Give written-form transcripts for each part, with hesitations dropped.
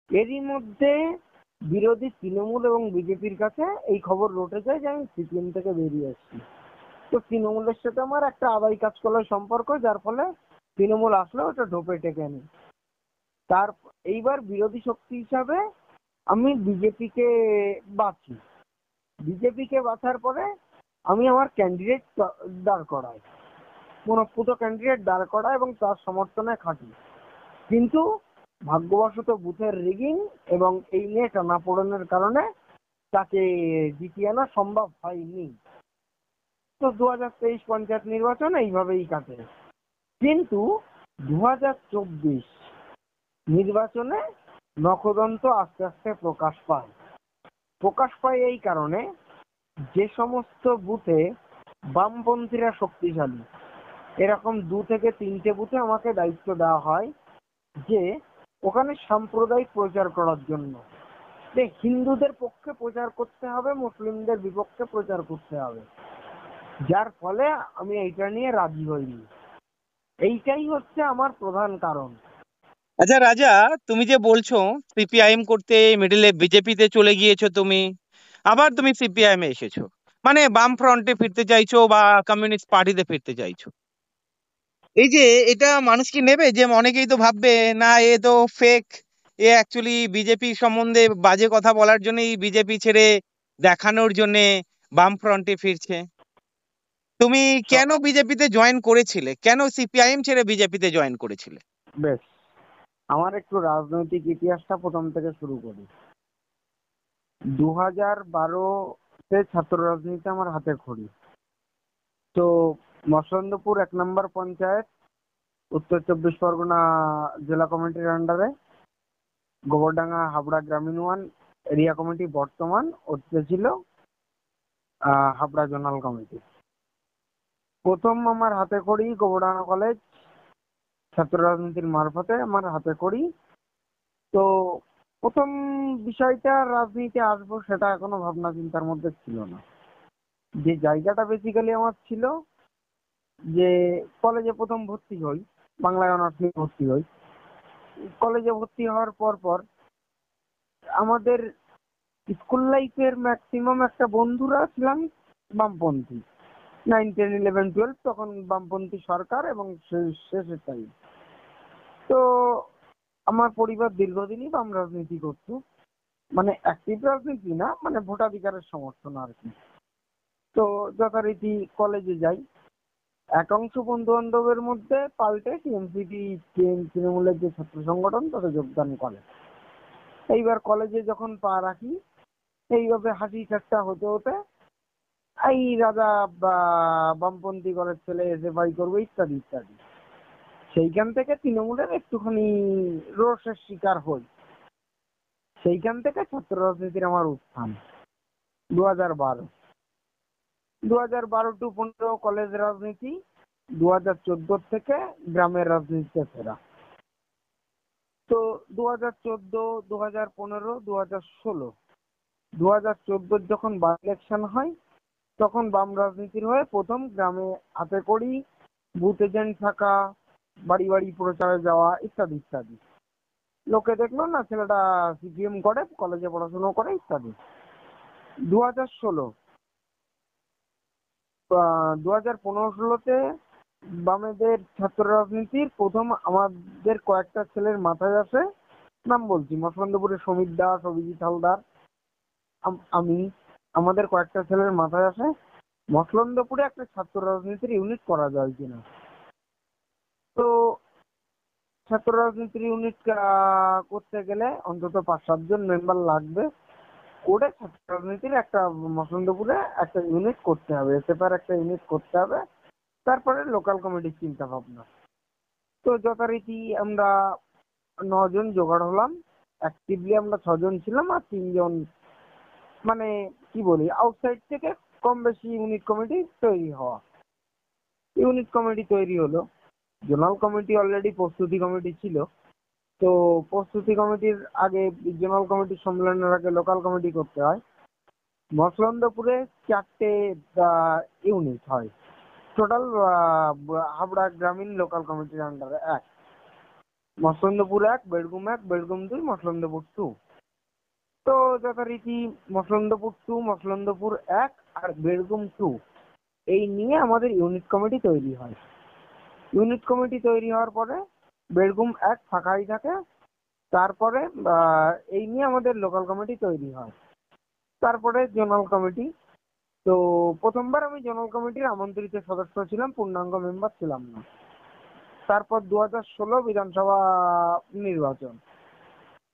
এরই মধ্যে বিরোধী তৃণমূল এবং বিজেপির কাছে এই খবর রটে যায় যে আমি সিপিএম থেকে বেরিয়ে আসছি। তো তৃণমূলের সাথে আমার একটা আদায় কাজ করার সম্পর্ক, যার ফলে তৃণমূল আসলে ওটা ঢোপে টেকে নি। তার এইবার বিরোধী শক্তি হিসাবে আমি বিজেপিকে বাছি। বিজেপিকে বাছার পরে আমি আমার ক্যান্ডিডেট দাঁড় করাই, প্রণপুত ক্যান্ডিডেট দাঁড় করা এবং তার সমর্থনে খাটি। কিন্তু ভাগ্যবশত বুথের রিগিং এবং এই নিয়ে টানাপোড়েনের কারণে তাকে জিতিয়ে আনা সম্ভব হয়নি। তো 2023 পঞ্চায়েত নির্বাচন এইভাবেই কাটে। কিন্তু 2024 নির্বাচনে নখদন্ত আস্তে আস্তে প্রকাশ পায় এই কারণে, যে সমস্ত বুথে বামপন্থীরা শক্তিশালী, এরকম 2 থেকে 3টে বুথে আমাকে দায়িত্ব দেওয়া হয় যে ওখানে সাম্প্রদায়িক প্রচার করার জন্য, যে হিন্দুদের পক্ষে প্রচার করতে হবে, মুসলিমদের বিপক্ষে প্রচার করতে হবে। যার ফলে আমি এইটা নিয়ে রাজি হইনি। এইটাই হচ্ছে আমার প্রধান কারণ। আচ্ছা রাজা, তুমি যে বলছো সিপিআইএম করতে মিডিলে বিজেপিতে চলে গিয়েছো তুমি, আবার তুমি সিপিআইএম এ এসেছো, মানে বাম ফ্রন্টে ফিরতে চাইছো বা কমিউনিস্ট পার্টিতে ফিরতে চাইছো। এই যে এটা মানুষ কি নেবে? যে অনেকেই তো ভাববে না এ তো ফেক, এ অ্যাকচুয়ালি বিজেপি সম্বন্ধে বাজে কথা বলার জন্যই বিজেপি ছেড়ে দেখানোর জন্যে বাম ফ্রন্টে ফিরছে। তুমি কেন বিজেপিতে জয়েন করেছিলে? কেন সিপিআইএম ছেড়ে বিজেপিতে জয়েন করেছিলে? বেশ, আমার একটু রাজনৈতিক ইতিহাসটা প্রথম থেকে শুরু করি। 2012-তে ছাত্র রাজনীতি আমার হাতে খড়ি। তো মসলন্দপুর 1 নম্বর পঞ্চায়েত, উত্তর 24 পরগনা জেলা কমিটির আন্ডারে, গোবরডাঙ্গা হাবড়া গ্রামীণ 1 এরিয়া কমিটি বর্তমান, ওতে ছিল হাবড়া জোনাল কমিটি। প্রথম আমার হাতে খড়ি গোবরডাঙ্গা কলেজ, ছাত্র রাজনীতির মারফতে আমার হাতে খড়ি। তো প্রথম বিষয়টা রাজনীতিতে আসবো সেটা এখনো ভাবনা চিন্তার মধ্যে ছিল না। যে জায়গাটা বেসিক্যালি আমার ছিল, যে কলেজে প্রথম ভর্তি হই, বাংলায় অনার্স নিয়ে ভর্তি হই। কলেজে ভর্তি হওয়ার পর আমাদের স্কুল লাইফের ম্যাক্সিমাম একটা বন্ধুরা ছিলাম বামপন্থী। 9, 10, 11, 12 তখন বামপন্থী সরকার এবং শেষের টাইম। তো আমার পরিবার দীর্ঘদিনই বাম রাজনীতি করতো, মানে অ্যাক্টিভ রাজনীতি না, মানে ভোটাধিকারের সমর্থন আর কি। তো যথারীতি কলেজে যাই, একাংশ বন্ধু বান্ধবের মধ্যে পাল্টে টিএমসিপি তৃণমূলের যে ছাত্র সংগঠন তাতে যোগদান করে। এইবার কলেজে যখন পা রাখি, এইভাবে হাসি ঠাট্টা হতে হতে এই রাজা বা বামপন্থী ঘরের ছেলে এসএফআই করবে ইত্যাদি ইত্যাদি। সেইখান থেকে তৃণমূলের একটুখানি রোষের শিকার হই। সেইখান থেকে ছাত্র রাজনীতির আমার উত্থান 2012। 2012 টু 2015 কলেজ রাজনীতি, 2014 থেকে গ্রামের রাজনীতিতে ফেরা। তো 2014, 2015, 2016, 2014 যখন বাই ইলেকশন হয়, তখন বাম রাজনীতির হয়ে প্রথম গ্রামে হাতে করি, বুথ এজেন্ট থাকা, বাড়ি বাড়ি প্রচারে যাওয়া ইত্যাদি ইত্যাদি। লোকে দেখলো না ছেলেটা সিপিএম করে, কলেজে পড়াশোনা করে ইত্যাদি। 2016, 2015-16তে বামেদের ছাত্র রাজনীতির প্রথম আমাদের কয়েকটা ছেলের মাথায় আসে, নাম বলছি, মসলন্দপুরের সমীর দাস, অভিজিৎ হালদার, আমি, আমাদের কয়েকটা ছেলের মাথায় আসে মসলন্দপুরে একটা ছাত্র রাজনীতির ইউনিট করা যায় কিনা। তো ছাত্র রাজনীতির ইউনিট করতে গেলে অন্তত 5-7 জন মেম্বার লাগবে, করে ছাত্র রাজনীতির একটা মসলন্দপুরে একটা ইউনিট করতে হবে, এসএফআর একটা ইউনিট করতে হবে। তারপরে লোকাল কমিটির চিন্তা ভাবনা। তো যথারীতি আমরা 9 জন জোগাড় হলাম। অ্যাক্টিভলি আমরা 6 জন ছিলাম, আর 3 জন মানে কি বলি আউটসাইড থেকে কম বেশি ইউনিট কমিটি তৈরি হওয়া। ইউনিট কমিটি তৈরি হলো, জোনাল কমিটি অলরেডি প্রস্তুতি কমিটি ছিল। তো প্রস্তুতি কমিটির আগে, জোনাল কমিটির সম্মেলনের আগে লোকাল কমিটি করতে হয়। মসলন্দপুরে 4টে ইউনিট হয় টোটাল, হাবড়া গ্রামীণ লোকাল কমিটির আন্ডারে 1। মসলন্দপুর 1, বেড়গুম 1, বেড়গুম 2, মসলন্দপুর 2। তো যথারীতি মসলন্দপুর 2, মসলন্দপুর 1 আর বেড়গুম 2 এই নিয়ে আমাদের ইউনিট কমিটি তৈরি হয়। ইউনিট কমিটি তৈরি হওয়ার পরে বেড়গুম 1 ফাঁকাই থাকে। তারপরে এই নিয়ে আমাদের লোকাল কমিটি তৈরি হয়। তারপরে জোনাল কমিটি। তো প্রথমবার আমি জোনাল কমিটির আমন্ত্রিত সদস্য ছিলাম, পূর্ণাঙ্গ মেম্বার ছিলাম না। তারপর 2016 বিধানসভা নির্বাচন,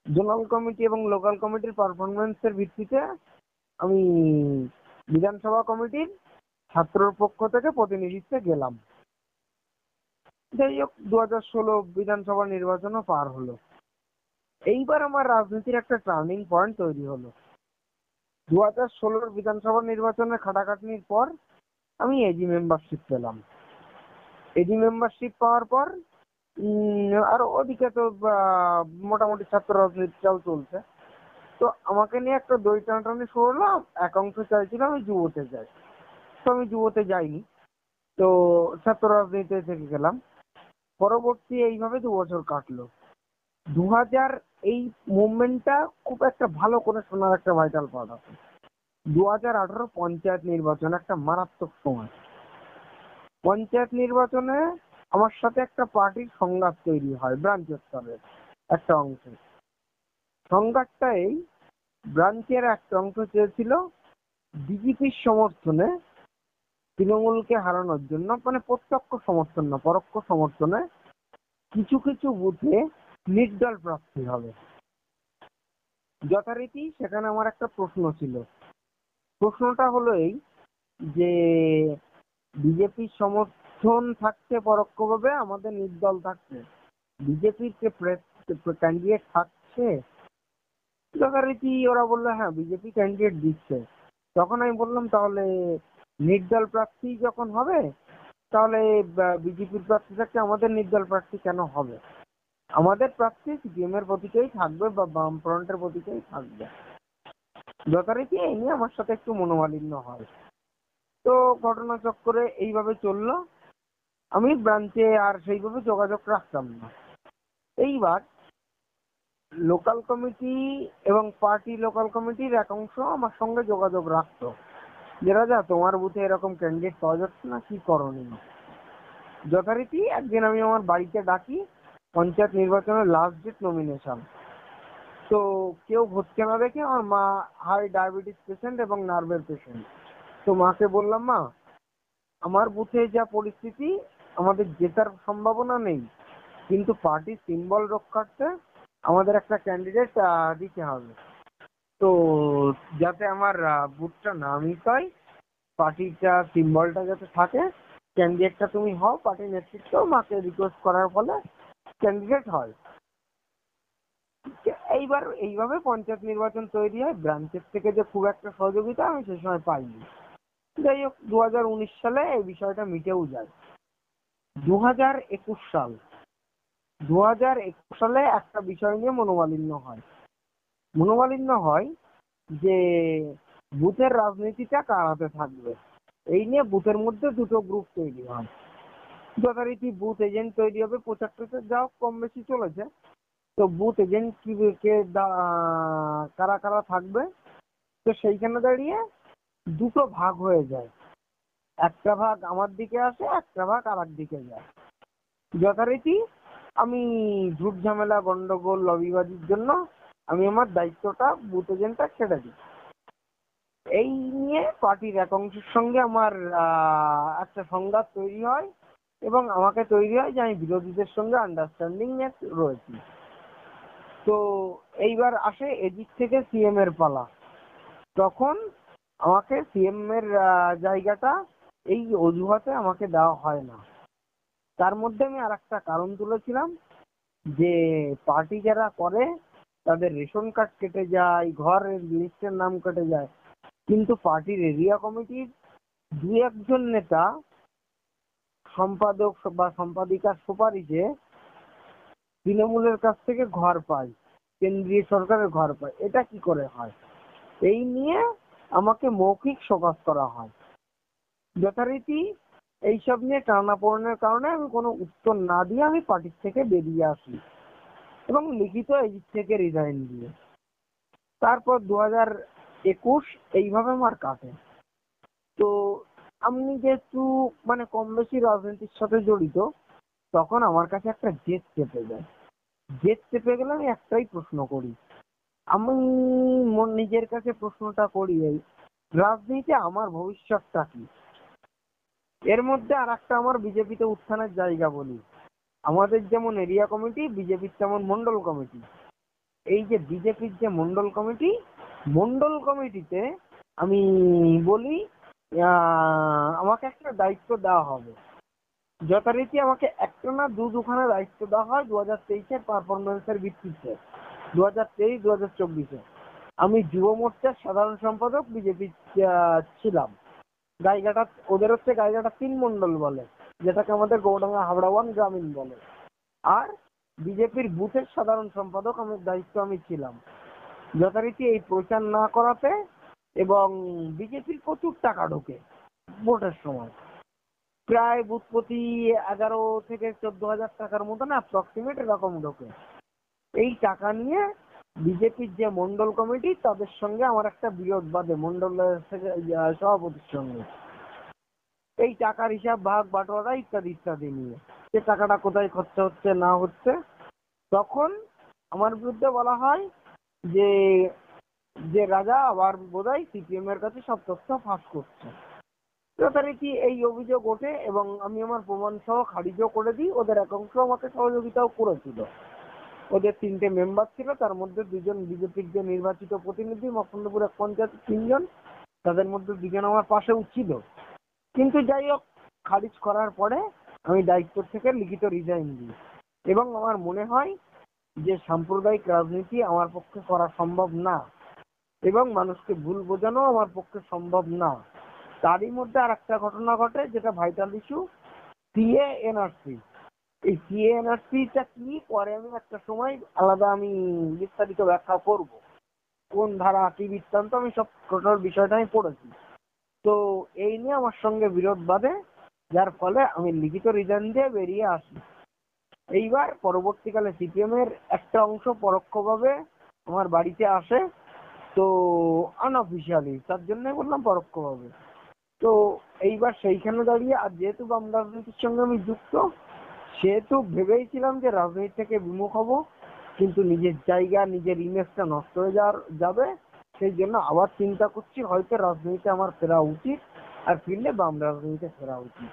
জোনাল কমিটি এবং লোকাল কমিটির পারফরমেন্সের ভিত্তিতে আমি বিধানসভা কমিটির ছাত্রর পক্ষ থেকে প্রতিনিধিত্বে গেলাম। যাই হোক, 2016 বিধানসভা নির্বাচনও পার হলো। এইবার আমার রাজনীতির একটা টার্নিং পয়েন্ট তৈরি হলো। 2016 বিধানসভা নির্বাচনের খাটাখাটনির পর আমি এজি মেম্বারশিপ পেলাম। এজি মেম্বারশিপ পাওয়ার পর আর ওদিকে তো মোটামুটি ছাত্র রাজনীতিটাও চলছে। তো আমাকে নিয়ে একটা দই টানাটানি শুরু হলো। এক অংশ চাইছিল আমি যুবতে যাই, তো আমি যুবতে যাইনি, তো ছাত্র রাজনীতিতে থেকে গেলাম। পরবর্তী এইভাবে 2 বছর কাটলো। 2000 এই মুভমেন্টটা খুব একটা ভালো করে শোনার একটা ভাইটাল পার্ট আছে। 2018 পঞ্চায়েত নির্বাচন একটা মারাত্মক সময়। পঞ্চায়েত নির্বাচনে আমার সাথে একটা পার্টির সংঘাত তৈরি হয় ব্রাঞ্চ স্তরের একটা অংশে। সংঘাতটা এই, ব্রাঞ্চের একটা অংশ চেয়েছিল বিজেপির সমর্থনে তৃণমূলকে হারানোর জন্য, মানে প্রত্যক্ষ সমর্থন না, পরোক্ষ সমর্থনে কিছু কিছু বুথে নির্দল প্রার্থী হবে। যথারীতি সেখানে আমার একটা প্রশ্ন ছিল। প্রশ্নটা হলো এই যে বিজেপির সমর্থন থাকছে পরোক্ষভাবে, আমাদের নির্দল থাকছে, বিজেপির যে ক্যান্ডিডেট থাকছে, যথারীতি ওরা বললো হ্যাঁ বিজেপি ক্যান্ডিডেট দিচ্ছে। তখন আমি বললাম তাহলে নির্দল প্রার্থী যখন হবে তাহলে বিজেপির প্রার্থী থাকতে আমাদের নির্দল প্রার্থী কেন হবে? আমাদের প্রার্থী সিপিএম এর প্রতীকেই থাকবে বা বামফ্রন্টের প্রতীকেই থাকবে। যথারীতি এই নিয়ে আমার সাথে একটু মনোমালিন্য হয়। তো ঘটনাচক্রে এইভাবে চললো। আমি ব্রাঞ্চে আর সেইভাবে যোগাযোগ রাখতাম না। এইবার লোকাল কমিটি এবং পার্টি লোকাল কমিটির এক অংশ আমার সঙ্গে যোগাযোগ রাখতো যে রাজা তোমার বুথে এরকম ক্যান্ডিডেট পাওয়া যাচ্ছে না, কি করণীয়? যথারীতি একদিন আমি আমার বাড়িতে ডাকি, পঞ্চায়েত নির্বাচনের লাস্ট ডেট নমিনেশন। তো কেউ ভোটকে না দেখে, আমার মা হাই ডায়াবেটিস পেশেন্ট এবং নার্ভের পেশেন্ট। তো মাকে বললাম মা আমার বুথে যা পরিস্থিতি আমাদের জেতার সম্ভাবনা নেই, কিন্তু পার্টির সিম্বল রক্ষার্থে আমাদের একটা ক্যান্ডিডেট দিতে হবে। তো যাতে আমার বুথটা না মিস হয়, পার্টিটা সিম্বলটা যাতে থাকে, ক্যান্ডিডেটটা তুমি হও। পার্টির নেতৃত্ব মাকে রিকোয়েস্ট করার ফলে ক্যান্ডিডেট হয়। এইবার এইভাবে পঞ্চায়েত নির্বাচন তৈরি হয়। ব্রাঞ্চের থেকে যে খুব একটা সহযোগিতা আমি সে সময় পাইনি। যাই হোক, 2019 সালে এই বিষয়টা মিটেও যায়। 2021 সাল, 2021 সালে একটা বিষয় নিয়ে মনোমালিন্য হয়। মনোমালিন্য হয় যে বুথের রাজনীতিটা কার হাতে থাকবে, এই নিয়ে বুথের মধ্যে দুটো গ্রুপ তৈরি হয়। যথারীতি বুথ এজেন্ট তৈরি হবে, প্রচার টোচার যা হোক কম বেশি চলেছে। তো বুথ এজেন্ট কারা কারা থাকবে, তো সেইখানে দাঁড়িয়ে দুটো ভাগ হয়ে যায়। একটা ভাগ আমার দিকে আসে, একটা ভাগ আর এক দিকে যায়। যথারীতি আমি ঝুট ঝামেলা গন্ডগোল লবিবাজির জন্য আমি আমার দায়িত্বটা বুথ এজেন্টটা ছেড়ে দিই। এই নিয়ে পার্টির এক অংশের সঙ্গে আমার একটা সংঘাত তৈরি হয় এবং আমাকে তৈরি হয় যে আমি বিরোধীদের সঙ্গে আন্ডারস্ট্যান্ডিং এ রয়েছি। তো এইবার আসে এদিক থেকে সিএম এর পালা। তখন আমাকে সিএম এর জায়গাটা এই অজুহাতে আমাকে দেওয়া হয় না। তার মধ্যে আমি আরেকটা কারণ তুলেছিলাম যে পার্টি যারা করে তাদের রেশন কার্ড কেটে যায়, ঘরের লিস্টের নাম কেটে যায়, কিন্তু পার্টির এরিয়া কমিটির দুই একজন নেতা সম্পাদক বা সম্পাদিকার সুপারিশে তৃণমূলের কাছ থেকে ঘর পায়, কেন্দ্রীয় সরকারের ঘর পায়। এটা কি করে হয়? এই নিয়ে আমাকে মৌখিক শোকজ করা হয়। যথারীতি এইসব নিয়ে টানাপোড়েনের কারণে আমি কোনো উত্তর না দিয়ে আমি পার্টির থেকে বেরিয়ে আসি। এবং লিখিত এই দিক থেকে রিজাইন দিয়ে। তারপর 2021 এইভাবে আমার কাটে। তো আমি যেহেতু মানে কম বেশি রাজনীতির সাথে জড়িত, তখন আমার কাছে একটা জেদ চেপে যায়। জেদ চেপে গেলে আমি একটাই প্রশ্ন করি, আমি নিজের কাছে প্রশ্নটা করি এই, রাজনীতিতে আমার ভবিষ্যৎটা কি? এর মধ্যে আর একটা আমার বিজেপিতে উত্থানের জায়গা বলি, আমাদের যেমন এরিয়া কমিটি, বিজেপির তেমন মন্ডল কমিটি। এই যে বিজেপির যে মন্ডল কমিটিতে আমি বলি আমাকে একটা দায়িত্ব দেওয়া হবে। যথারীতি আমাকে একটা না দুখানা দায়িত্ব দেওয়া হয় 2023-এর পারফরমেন্সের ভিত্তিতে। 2023, 2024-এ আমি যুব মোর্চার সাধারণ সম্পাদক বিজেপি ছিলাম। গাইঘাটা, ওদের হচ্ছে গাইঘাটা 3 মন্ডল বলে, যেটাকে আমাদের গৌডাঙ্গা হাবড়া 1 গ্রামীণ বলে। আর বিজেপির বুথের সাধারণ সম্পাদক আমার দায়িত্ব আমি ছিলাম। যথারীতি এই প্রচার না করাতে, এবং বিজেপির প্রচুর টাকা ঢোকে ভোটের সময়, প্রায় বুথ প্রতি 11 থেকে 14,000 টাকার মতন অ্যাপ্রক্সিমেট এরকম ঢোকে। এই টাকা নিয়ে বিজেপির যে মন্ডল কমিটি, তাদের সঙ্গে আমার একটা বিরোধ বাধে মন্ডলের সভাপতির সঙ্গে, এই টাকার হিসাব ভাগ বাটোয়ারা ইত্যাদি ইত্যাদি নিয়ে, সে টাকাটা কোথায় খরচা হচ্ছে না হচ্ছে। তখন আমার বিরুদ্ধে বলা হয় যে যে রাজা আবার বোধহয় সিপিএম এর কাছে সব তথ্য ফাঁস করছে। যথারীতি এই অভিযোগ ওঠে এবং আমি আমার প্রমাণ সহ খারিজও করে দিই। ওদের একাংশ আমাকে সহযোগিতাও করেছিল। ওদের 3টে মেম্বার ছিল, তার মধ্যে 2জন বিজেপির যে নির্বাচিত প্রতিনিধি মকরন্দপুর এক পঞ্চায়েত 3জন, তাদের মধ্যে 2জন আমার পাশেও ছিল। কিন্তু যাই হোক, খারিজ করার পরে আমি দায়িত্ব থেকে লিখিত রিজাইন দিই এবং আমার মনে হয় যে সাম্প্রদায়িক রাজনীতি আমার পক্ষে করা সম্ভব না এবং মানুষকে ভুল বোঝানো আমার পক্ষে সম্ভব না। তারই মধ্যে আর একটা ঘটনা ঘটে, যেটা ভাইটাল ইস্যু, সিএ এনআরসি। এই সিএ এনআরসিটা কি, পরে আমি একটা সময় আলাদা আমি বিস্তারিত ব্যাখ্যা করব, কোন ধারা কি বৃত্তান্ত, আমি সব টোটাল বিষয়টা আমি পড়েছি। তো এই নিয়ে আমার সঙ্গে বিরোধ বাধে, যার ফলে আমি লিখিত রিজাইন দিয়ে বেরিয়ে আসি। এইবার পরবর্তীকালে সিপিএম এর একটা অংশ পরোক্ষভাবে আমার বাড়িতে আসে, তো আনঅফিসিয়ালি, তার জন্যই বললাম পরোক্ষভাবে। তো এইবার সেইখানে দাঁড়িয়ে, আর যেহেতু বাম রাজনীতির সঙ্গে আমি যুক্ত, সেহেতু ভেবেইছিলাম যে রাজনীতি থেকে বিমুখ হব, কিন্তু নিজের জায়গা, নিজের ইমেজটা নষ্ট হয়ে যাবে। সেই জন্য আবার চিন্তা করছি, হয়তো রাজনীতিতে আমার ফেরা উচিত, আর ফিরলে বাম রাজনীতিতে ফেরা উচিত।